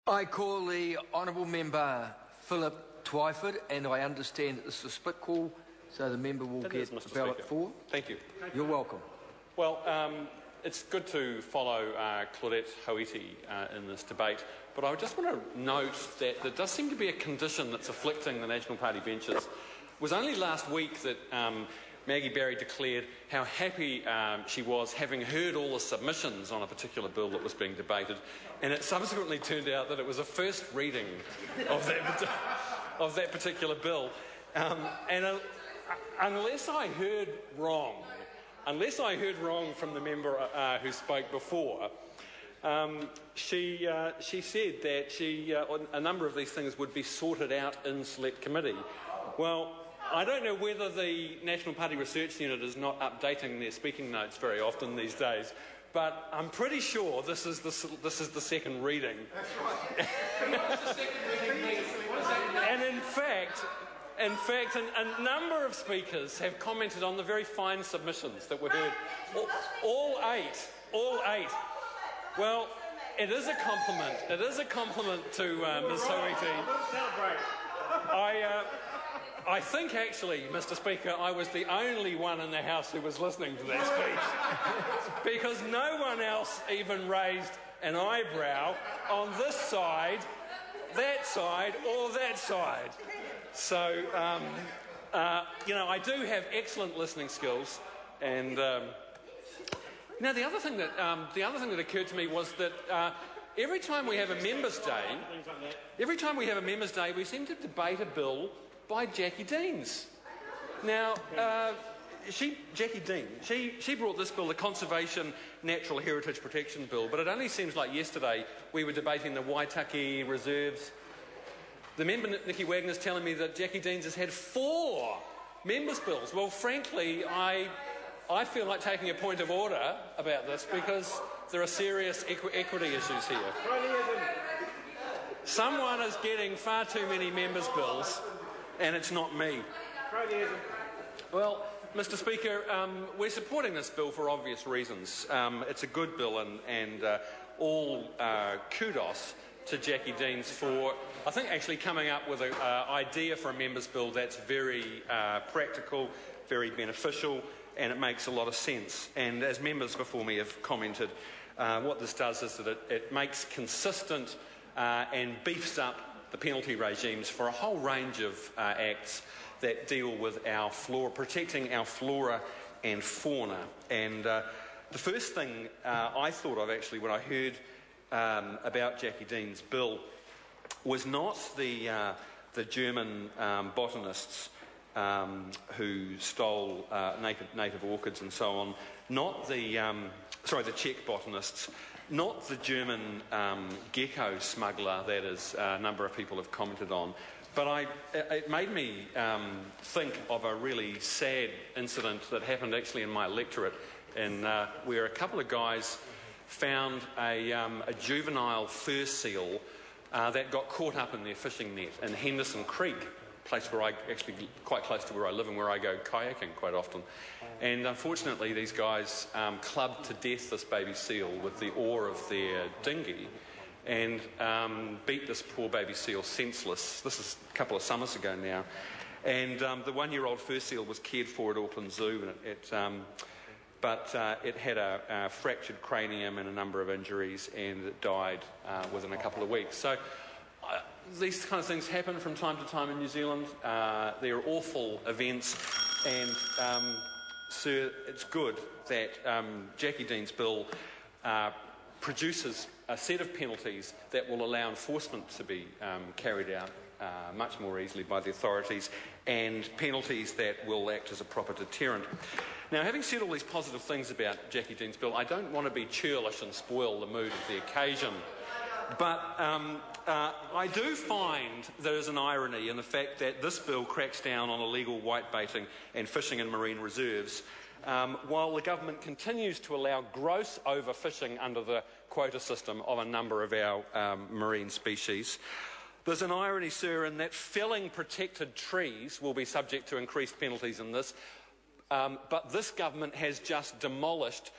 I call the Honourable Member Philip Twyford, and I understand that this is a split call, so the member will get the ballot for. Thank you. You're welcome. Well, it's good to follow Claudette Hoeti in this debate, but I just want to note that there does seem to be a condition that's afflicting the National Party benches. It was only last week that Maggie Barry declared how happy she was having heard all the submissions on a particular bill that was being debated, and it subsequently turned out that it was a first reading of that particular bill. Unless I heard wrong from the member who spoke before, she said that a number of these things would be sorted out in Select Committee. Well, I don't know whether the National Party Research Unit is not updating their speaking notes very often these days, but I'm pretty sure this is the second reading. That's right. What's the second reading? And in fact, a number of speakers have commented on the very fine submissions that were heard. All eight. Well, it is a compliment. It is a compliment to Ms. Hoeti. I think, actually, Mr. Speaker, I was the only one in the House who was listening to that speech, because no one else even raised an eyebrow on this side, that side, or that side. So, I do have excellent listening skills, and now the other thing that occurred to me was that every time we have a Members' Day, we seem to debate a bill by Jackie Deans. Now, Jackie Dean, she brought this bill, the Conservation Natural Heritage Protection Bill, but it only seems like yesterday we were debating the Waitaki reserves. The member, Nicky Wagner's telling me that Jackie Deans has had 4 members' bills. Well, frankly, I feel like taking a point of order about this because there are serious equity issues here. Someone is getting far too many members' bills, and it's not me. Well, Mr. Speaker, we're supporting this bill for obvious reasons. It's a good bill, and all kudos to Jackie Deans for, I think, actually coming up with an idea for a members' bill that's very practical, very beneficial, and it makes a lot of sense. And as members before me have commented, what this does is that it makes consistent and beefs up the penalty regimes for a whole range of acts that deal with protecting our flora and fauna. And the first thing I thought of, actually, when I heard about Jackie Dean's bill was not the German botanists who stole native orchids and so on, not the Czech botanists, not the German gecko smuggler that a number of people have commented on, but it made me think of a really sad incident that happened actually in my electorate, where a couple of guys found a juvenile fur seal that got caught up in their fishing net in Henderson Creek, a place where quite close to where I live and where I go kayaking quite often. And unfortunately, these guys clubbed to death this baby seal with the oar of their dinghy and beat this poor baby seal senseless. This is a couple of summers ago now. And the 1-year-old fur seal was cared for at Auckland Zoo, and it had a fractured cranium and a number of injuries, and it died within a couple of weeks. So these kind of things happen from time to time in New Zealand. They're awful events, and Sir, it's good that Jackie Dean's bill produces a set of penalties that will allow enforcement to be carried out much more easily by the authorities, and penalties that will act as a proper deterrent. Now, having said all these positive things about Jackie Dean's bill, I don't want to be churlish and spoil the mood of the occasion, but I do find there is an irony in the fact that this bill cracks down on illegal whitebaiting and fishing in marine reserves, while the government continues to allow gross overfishing under the quota system of a number of our marine species. There's an irony, sir, in that felling protected trees will be subject to increased penalties in this, but this government has just demolished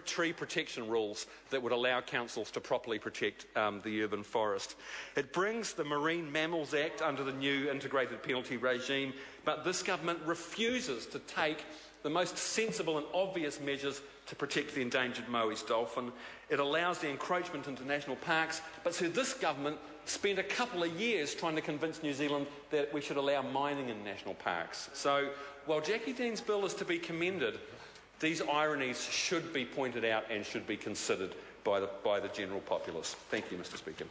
tree protection rules that would allow councils to properly protect the urban forest. It brings the Marine Mammals Act under the new integrated penalty regime, but this government refuses to take the most sensible and obvious measures to protect the endangered Moe's dolphin. It allows the encroachment into national parks, but so this government spent a couple of years trying to convince New Zealand that we should allow mining in national parks. So while Jackie Dean's bill is to be commended, these ironies should be pointed out and should be considered by the general populace. Thank you, Mr. Speaker.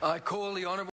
I call the honourable